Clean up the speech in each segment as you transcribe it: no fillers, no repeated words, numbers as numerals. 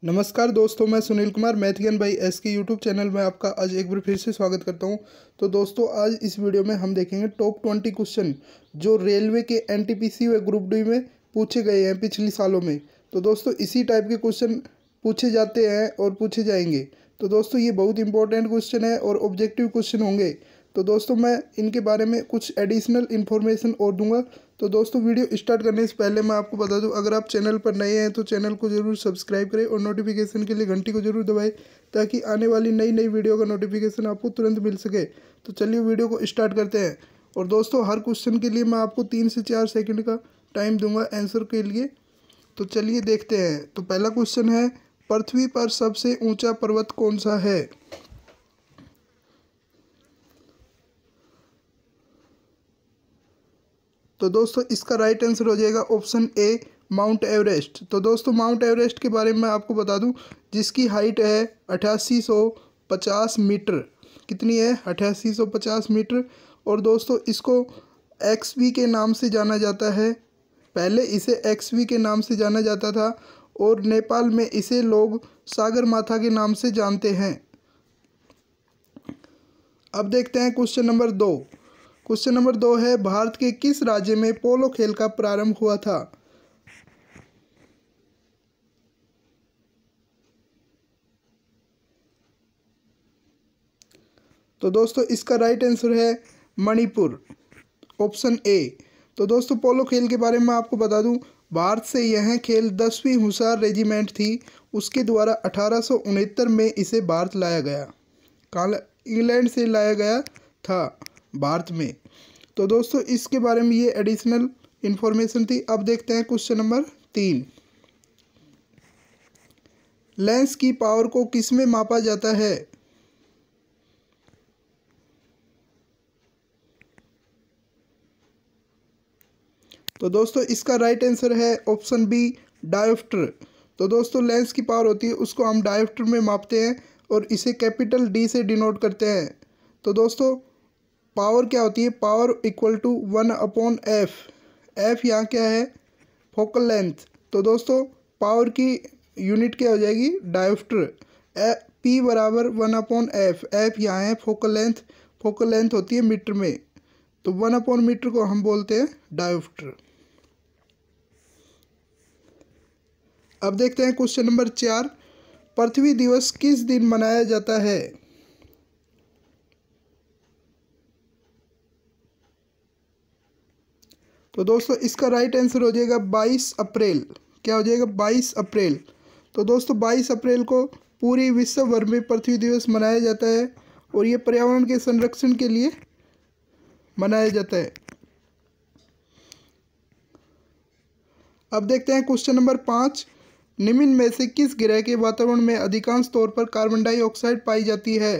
नमस्कार दोस्तों, मैं सुनील कुमार मैथ ज्ञान बाई एस के यूट्यूब चैनल में आपका आज एक बार फिर से स्वागत करता हूं। तो दोस्तों, आज इस वीडियो में हम देखेंगे टॉप 20 क्वेश्चन जो रेलवे के एनटीपीसी व ग्रुप डी में पूछे गए हैं पिछले सालों में। तो दोस्तों, इसी टाइप के क्वेश्चन पूछे जाते हैं और पूछे जाएंगे। तो दोस्तों, ये बहुत इंपॉर्टेंट क्वेश्चन है और ऑब्जेक्टिव क्वेश्चन होंगे। तो दोस्तों, मैं इनके बारे में कुछ एडिशनल इन्फॉर्मेशन और दूंगा। तो दोस्तों, वीडियो स्टार्ट करने से पहले मैं आपको बता दूं, अगर आप चैनल पर नए हैं तो चैनल को जरूर सब्सक्राइब करें और नोटिफिकेशन के लिए घंटी को जरूर दबाएं, ताकि आने वाली नई नई वीडियो का नोटिफिकेशन आपको तुरंत मिल सके। तो चलिए वीडियो को स्टार्ट करते हैं। और दोस्तों, हर क्वेश्चन के लिए मैं आपको 3 से 4 सेकंड का टाइम दूंगा आंसर के लिए। तो चलिए देखते हैं। तो पहला क्वेश्चन है, पृथ्वी पर सबसे ऊंचा पर्वत कौन सा है? तो दोस्तों, इसका राइट आंसर हो जाएगा ऑप्शन ए, माउंट एवरेस्ट। तो दोस्तों, माउंट एवरेस्ट के बारे में मैं आपको बता दूं, जिसकी हाइट है 8850 मीटर। कितनी है? 8850 मीटर। और दोस्तों, इसको एक्सवी के नाम से जाना जाता है। पहले इसे एक्सवी के नाम से जाना जाता था और नेपाल में इसे लोग सागर माथा के नाम से जानते हैं। अब देखते हैं क्वेश्चन नंबर 2। क्वेश्चन नंबर 2 है, भारत के किस राज्य में पोलो खेल का प्रारंभ हुआ था? तो दोस्तों, इसका राइट आंसर है मणिपुर, ऑप्शन ए। तो दोस्तों, पोलो खेल के बारे में आपको बता दूं, भारत से यह खेल 10वीं हुसार रेजिमेंट थी, उसके द्वारा 1869 में इसे भारत लाया गया। कहाँ? इंग्लैंड से लाया गया था भारत में। तो दोस्तों, इसके बारे में ये एडिशनल इंफॉर्मेशन थी। अब देखते हैं क्वेश्चन नंबर 3। लेंस की पावर को किस में मापा जाता है? तो दोस्तों, इसका राइट आंसर है ऑप्शन बी, डायोप्टर। तो दोस्तों, लेंस की पावर होती है उसको हम डायोप्टर में मापते हैं और इसे कैपिटल डी से डिनोट करते हैं। तो दोस्तों, पावर क्या होती है? Power equal to 1/f। F यहाँ क्या है? Focal length. तो दोस्तों, पावर की यूनिट क्या हो जाएगी? डायोप्टर। पी बराबर 1/f। एफ यहाँ है फोकल लेंथ। फोकल लेंथ होती है मीटर में, तो 1/मीटर को हम बोलते हैं डायोप्टर। अब देखते हैं क्वेश्चन नंबर 4। पृथ्वी दिवस किस दिन मनाया जाता है? तो दोस्तों, इसका राइट आंसर हो जाएगा 22 अप्रैल। क्या हो जाएगा? 22 अप्रैल। तो दोस्तों, 22 अप्रैल को पूरी विश्व भर में पृथ्वी दिवस मनाया जाता है और ये पर्यावरण के संरक्षण के लिए मनाया जाता है। अब देखते हैं क्वेश्चन नंबर 5। निम्न में से किस ग्रह के वातावरण में अधिकांश तौर पर कार्बन डाइऑक्साइड पाई जाती है?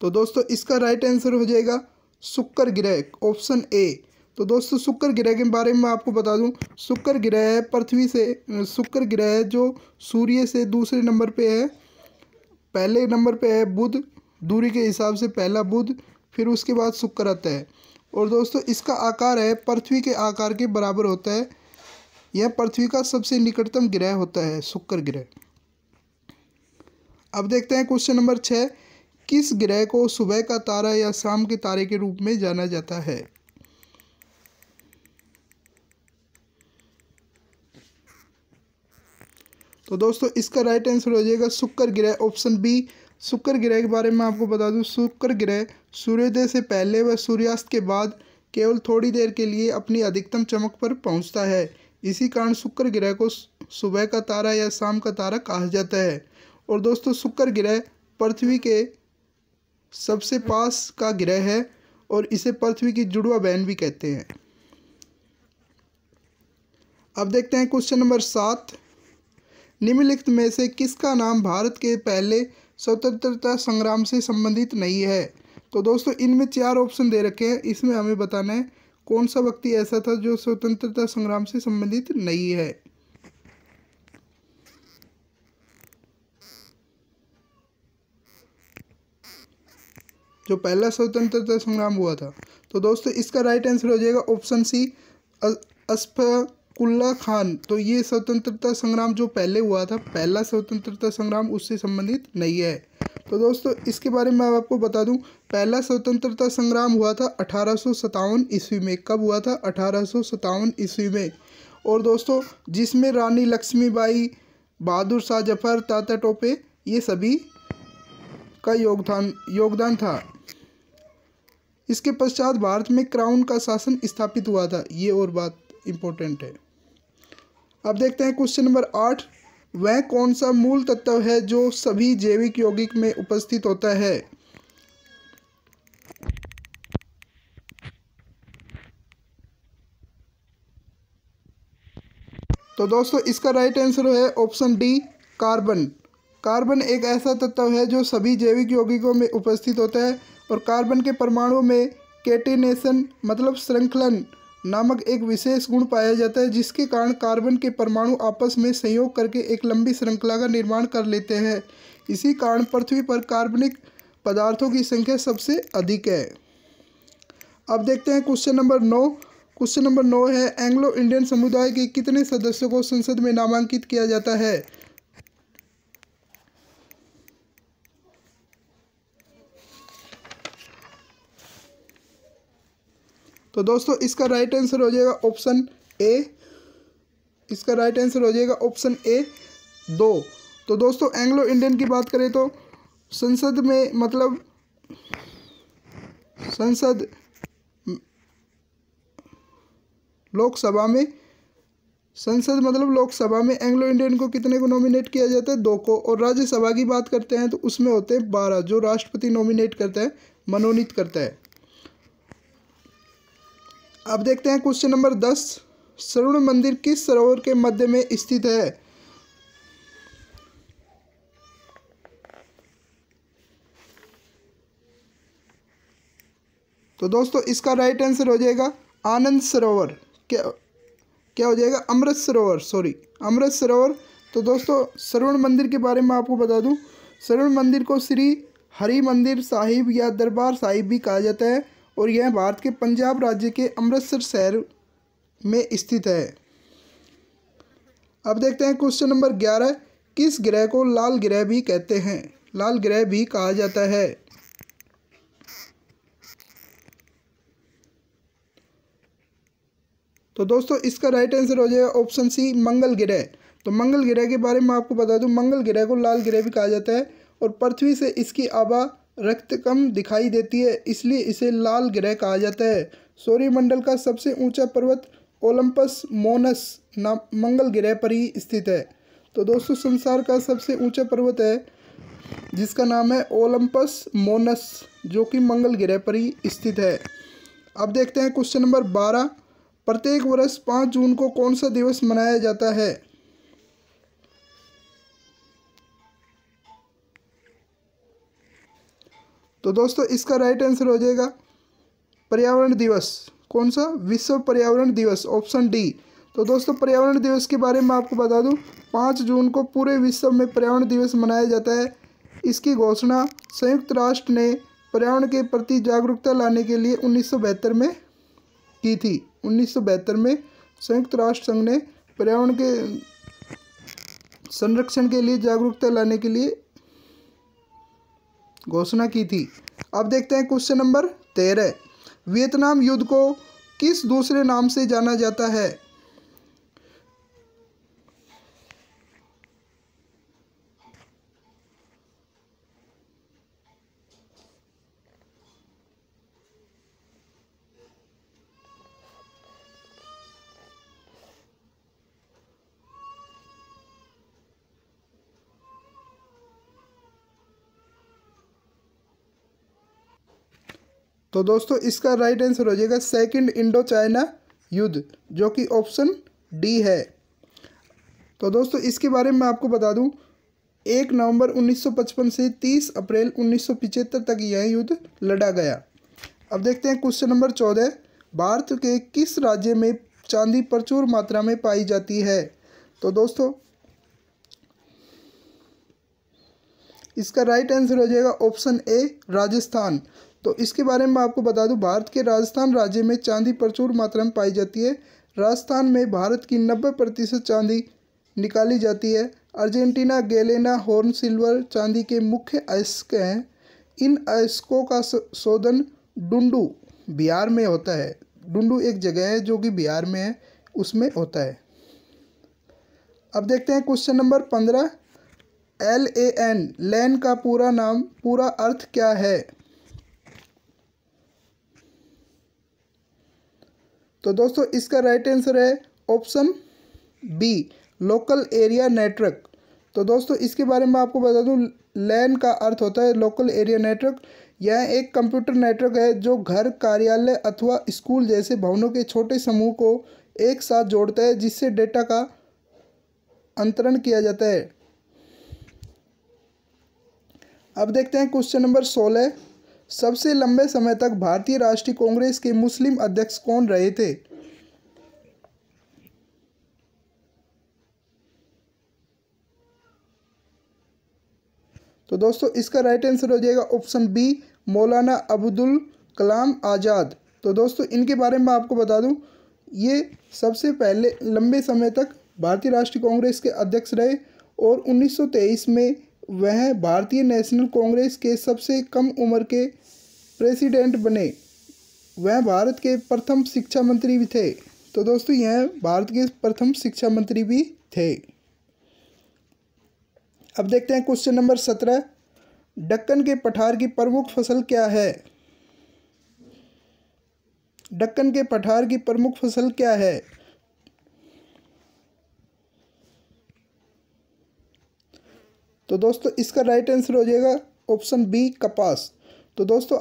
तो दोस्तों, इसका राइट आंसर हो जाएगा शुक्र ग्रह, ऑप्शन ए। तो दोस्तों, शुक्र ग्रह के बारे में मैं आपको बता दूं, शुक्र ग्रह है पृथ्वी से, शुक्र ग्रह है जो सूर्य से दूसरे नंबर पे है। पहले नंबर पे है बुध, दूरी के हिसाब से पहला बुध, फिर उसके बाद शुक्र आता है। और दोस्तों, इसका आकार है पृथ्वी के आकार के बराबर होता है। यह पृथ्वी का सबसे निकटतम ग्रह होता है शुक्र ग्रह। अब देखते हैं क्वेश्चन नंबर 6। किस ग्रह को सुबह का तारा या शाम के तारे के रूप में जाना जाता है? तो दोस्तों, इसका राइट आंसर हो जाएगा शुक्र ग्रह, ऑप्शन बी। शुक्र ग्रह के बारे में आपको बता दूं, शुक्र ग्रह सूर्योदय से पहले व सूर्यास्त के बाद केवल थोड़ी देर के लिए अपनी अधिकतम चमक पर पहुंचता है। इसी कारण शुक्र ग्रह को सुबह का तारा या शाम का तारा कहा जाता है। और दोस्तों, शुक्र ग्रह पृथ्वी के सबसे पास का ग्रह है और इसे पृथ्वी की जुड़वा बहन भी कहते हैं। अब देखते हैं क्वेश्चन नंबर 7। निम्नलिखित में से किसका नाम भारत के पहले स्वतंत्रता संग्राम से संबंधित नहीं है? तो दोस्तों, इनमें 4 ऑप्शन दे रखे हैं, इसमें हमें बताना है कौन सा व्यक्ति ऐसा था जो स्वतंत्रता संग्राम से संबंधित नहीं है। जो पहला स्वतंत्रता संग्राम हुआ था। तो दोस्तों इसका राइट आंसर हो जाएगा ऑप्शन सी, अशफाकुल्ला खान। तो ये स्वतंत्रता संग्राम जो पहले हुआ था, पहला स्वतंत्रता संग्राम, उससे संबंधित नहीं है। तो दोस्तों इसके बारे में मैं आपको बता दूं, पहला स्वतंत्रता संग्राम हुआ था 1857 ईस्वी में। कब हुआ था? 1857 ईस्वी में। और दोस्तों जिसमें रानी लक्ष्मीबाई, बहादुर शाह जफर, तात्या टोपे, ये सभी का योगदान था। इसके पश्चात भारत में क्राउन का शासन स्थापित हुआ था। ये और बात इम्पोर्टेंट है। अब देखते हैं क्वेश्चन नंबर 8। वह कौन सा मूल तत्व है जो सभी जैविक यौगिक में उपस्थित होता है? तो दोस्तों इसका राइट आंसर है ऑप्शन डी, कार्बन। कार्बन एक ऐसा तत्व है जो सभी जैविक यौगिकों में उपस्थित होता है और कार्बन के परमाणु में कैटेनेशन मतलब श्रृंखलन नामक एक विशेष गुण पाया जाता है, जिसके कारण कार्बन के परमाणु आपस में संयोग करके एक लंबी श्रृंखला का निर्माण कर लेते हैं। इसी कारण पृथ्वी पर कार्बनिक पदार्थों की संख्या सबसे अधिक है। अब देखते हैं क्वेश्चन नंबर 9। क्वेश्चन नंबर 9 है, एंग्लो इंडियन समुदाय के कितने सदस्यों को संसद में नामांकित किया जाता है? तो दोस्तों इसका राइट आंसर हो जाएगा ऑप्शन ए। इसका राइट आंसर हो जाएगा ऑप्शन ए, 2। तो दोस्तों एंग्लो इंडियन की बात करें तो संसद में मतलब संसद लोकसभा में लोकसभा में एंग्लो इंडियन को कितने को नॉमिनेट किया जाता है? 2 को। और राज्यसभा की बात करते हैं तो उसमें होते हैं 12, जो राष्ट्रपति नॉमिनेट करता है, मनोनीत करता है। अब देखते हैं क्वेश्चन नंबर 10। स्वर्ण मंदिर किस सरोवर के मध्य में स्थित है? तो दोस्तों इसका राइट आंसर हो जाएगा आनंद सरोवर। क्या हो जाएगा? अमृत सरोवर, सॉरी, अमृत सरोवर। तो दोस्तों स्वर्ण मंदिर के बारे में आपको बता दूं, स्वर्ण मंदिर को श्री हरि मंदिर साहिब या दरबार साहिब भी कहा जाता है और यह भारत के पंजाब राज्य के अमृतसर शहर में स्थित है। अब देखते हैं क्वेश्चन नंबर 11। किस ग्रह को लाल ग्रह भी कहते हैं? लाल ग्रह भी कहा जाता है। तो दोस्तों इसका राइट आंसर हो जाएगा ऑप्शन सी, मंगल ग्रह। तो मंगल ग्रह के बारे में आपको बता दूं, मंगल ग्रह को लाल ग्रह भी कहा जाता है और पृथ्वी से इसकी आभा रक्त कम दिखाई देती है, इसलिए इसे लाल ग्रह कहा जाता है। सौरमंडल का सबसे ऊंचा पर्वत ओलंपस मोनस मंगल ग्रह पर ही स्थित है। तो दोस्तों संसार का सबसे ऊंचा पर्वत है जिसका नाम है ओलंपस मोनस, जो कि मंगल ग्रह पर ही स्थित है। अब देखते हैं क्वेश्चन नंबर 12। प्रत्येक वर्ष 5 जून को कौन सा दिवस मनाया जाता है? तो दोस्तों इसका राइट आंसर हो जाएगा पर्यावरण दिवस। कौन सा? विश्व पर्यावरण दिवस, ऑप्शन डी। तो दोस्तों पर्यावरण दिवस के बारे में आपको बता दूं, 5 जून को पूरे विश्व में पर्यावरण दिवस मनाया जाता है। इसकी घोषणा संयुक्त राष्ट्र ने पर्यावरण के प्रति जागरूकता लाने के लिए 1972 में की थी। 1972 में संयुक्त राष्ट्र संघ ने पर्यावरण के संरक्षण के लिए जागरूकता लाने के लिए घोषणा की थी। अब देखते हैं क्वेश्चन नंबर 13। वियतनाम युद्ध को किस दूसरे नाम से जाना जाता है? तो दोस्तों इसका राइट आंसर हो जाएगा सेकंड इंडो चाइना युद्ध, जो कि ऑप्शन डी है। तो दोस्तों इसके बारे में मैं आपको बता दूं, 1 नवंबर 1955 से 30 अप्रैल 1975 तक यह युद्ध लड़ा गया। अब देखते हैं क्वेश्चन नंबर 14। भारत के किस राज्य में चांदी प्रचुर मात्रा में पाई जाती है? तो दोस्तों इसका राइट आंसर हो जाएगा ऑप्शन ए, राजस्थान। तो इसके बारे में मैं आपको बता दूं, भारत के राजस्थान राज्य में चांदी प्रचुर मात्रा में पाई जाती है। राजस्थान में भारत की 90% चांदी निकाली जाती है। अर्जेंटीना, गैलेना, हॉर्न सिल्वर चांदी के मुख्य अयस्क हैं। इन अयस्कों का शोधन डुंडू बिहार में होता है। डुंडू एक जगह है जो कि बिहार में है, उसमें होता है। अब देखते हैं क्वेश्चन नंबर 15। LAN लैन का पूरा अर्थ क्या है? तो दोस्तों इसका राइट आंसर है option B, local area network. तो दोस्तों इसके बारे में आपको बता दूं, लैन का अर्थ होता है लोकल एरिया नेटवर्क। यह एक कंप्यूटर नेटवर्क है जो घर, कार्यालय अथवा स्कूल जैसे भवनों के छोटे समूह को एक साथ जोड़ता है, जिससे डेटा का अंतरण किया जाता है। अब देखते हैं क्वेश्चन नंबर 16। सबसे लंबे समय तक भारतीय राष्ट्रीय कांग्रेस के मुस्लिम अध्यक्ष कौन रहे थे? तो दोस्तों इसका राइट आंसर हो जाएगा ऑप्शन बी, मौलाना अब्दुल कलाम आज़ाद। तो दोस्तों इनके बारे में आपको बता दूं, ये सबसे पहले लंबे समय तक भारतीय राष्ट्रीय कांग्रेस के अध्यक्ष रहे और 1923 में वह भारतीय नेशनल कांग्रेस के सबसे कम उम्र के प्रेसिडेंट बने। वह भारत के प्रथम शिक्षा मंत्री भी थे। तो दोस्तों यह भारत के प्रथम शिक्षा मंत्री भी थे। अब देखते हैं क्वेश्चन नंबर 17। दक्कन के पठार की प्रमुख फसल क्या है? दक्कन के पठार की प्रमुख फसल क्या है? तो दोस्तों इसका राइट आंसर हो जाएगा ऑप्शन बी, कपास। तो दोस्तों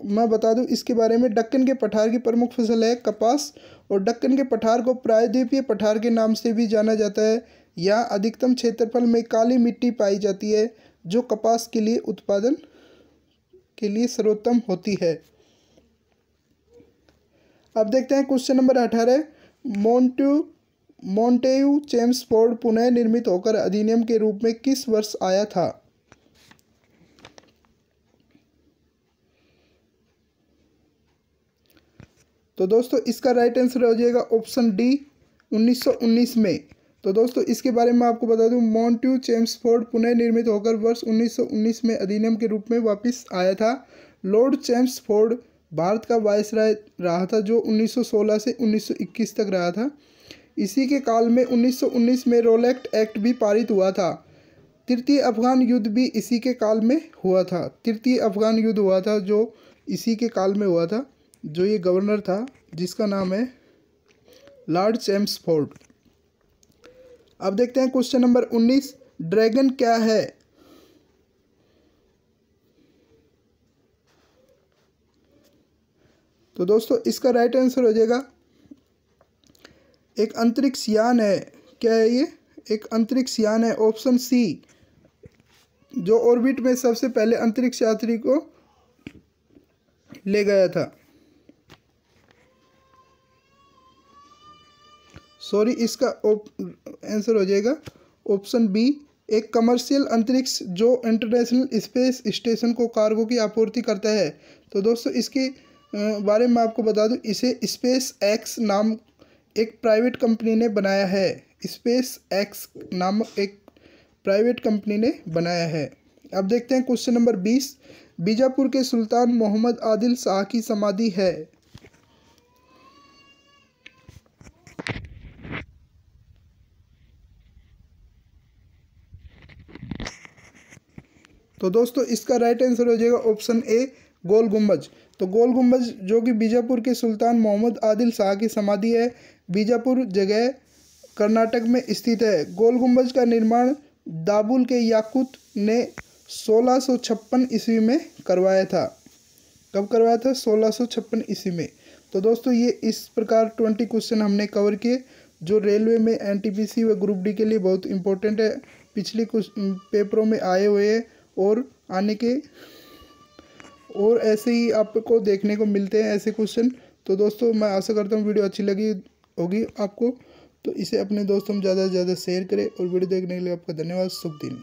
मैं बता दूं इसके बारे में, दक्कन के पठार की प्रमुख फसल है कपास और दक्कन के पठार को प्रायद्वीपीय पठार के नाम से भी जाना जाता है। यहाँ अधिकतम क्षेत्रफल में काली मिट्टी पाई जाती है जो कपास के लिए उत्पादन के लिए सर्वोत्तम होती है। अब देखते हैं क्वेश्चन नंबर 18। मोंटेयू चेम्सफोर्ड पुनः निर्मित होकर अधिनियम के रूप में किस वर्ष आया था? तो दोस्तों इसका राइट आंसर हो जाएगा ऑप्शन डी, 1919 में। तो दोस्तों इसके बारे में आपको बता दूं, मोंटेयू चेम्सफोर्ड पुनः निर्मित होकर वर्ष 1919 में अधिनियम के रूप में वापस आया था। लॉर्ड चेम्सफोर्ड भारत का वायसराय रहा था जो 1916 से 1921 तक रहा था। इसी के काल में 1919 में रोलेक्ट एक्ट भी पारित हुआ था। तृतीय अफगान युद्ध भी इसी के काल में हुआ था। तृतीय अफगान युद्ध हुआ था जो इसी के काल में हुआ था। जो ये गवर्नर था जिसका नाम है लॉर्ड चेम्सफोर्ड। अब देखते हैं क्वेश्चन नंबर 19। ड्रैगन क्या है? तो दोस्तों इसका राइट आंसर हो जाएगा एक अंतरिक्ष यान है। क्या है ये? एक अंतरिक्ष यान है, ऑप्शन सी, जो ऑर्बिट में सबसे पहले अंतरिक्ष यात्री को ले गया था। सॉरी, इसका आंसर हो जाएगा ऑप्शन बी, एक कमर्शियल अंतरिक्ष जो इंटरनेशनल स्पेस स्टेशन को कार्गो की आपूर्ति करता है। तो दोस्तों इसके बारे में आपको बता दूं, इसे स्पेस एक्स नाम एक प्राइवेट कंपनी ने बनाया है। स्पेस एक्स नामक एक प्राइवेट कंपनी ने बनाया है। अब देखते हैं क्वेश्चन नंबर 20। बीजापुर के सुल्तान मोहम्मद आदिल शाह की समाधि है। तो दोस्तों इसका राइट आंसर हो जाएगा ऑप्शन ए, गोल गुम्बज। तो गोल गुम्बज जो कि बीजापुर के सुल्तान मोहम्मद आदिल शाह की समाधि है, बीजापुर जगह कर्नाटक में स्थित है। गोल गुम्बज का निर्माण दाबुल के याकूत ने 1656 ईस्वी में करवाया था। कब करवाया था? 1656 ईस्वी में। तो दोस्तों ये इस प्रकार 20 क्वेश्चन हमने कवर किए जो रेलवे में एनटीपीसी व ग्रुप डी के लिए बहुत इंपॉर्टेंट है, पिछले कुछ पेपरों में आए हुए हैं और आने के और ऐसे ही आपको देखने को मिलते हैं ऐसे क्वेश्चन। तो दोस्तों मैं आशा करता हूँ वीडियो अच्छी लगी होगी आपको, तो इसे अपने दोस्तों में ज़्यादा से ज़्यादा शेयर करें और वीडियो देखने के लिए आपका धन्यवाद। शुभ दिन।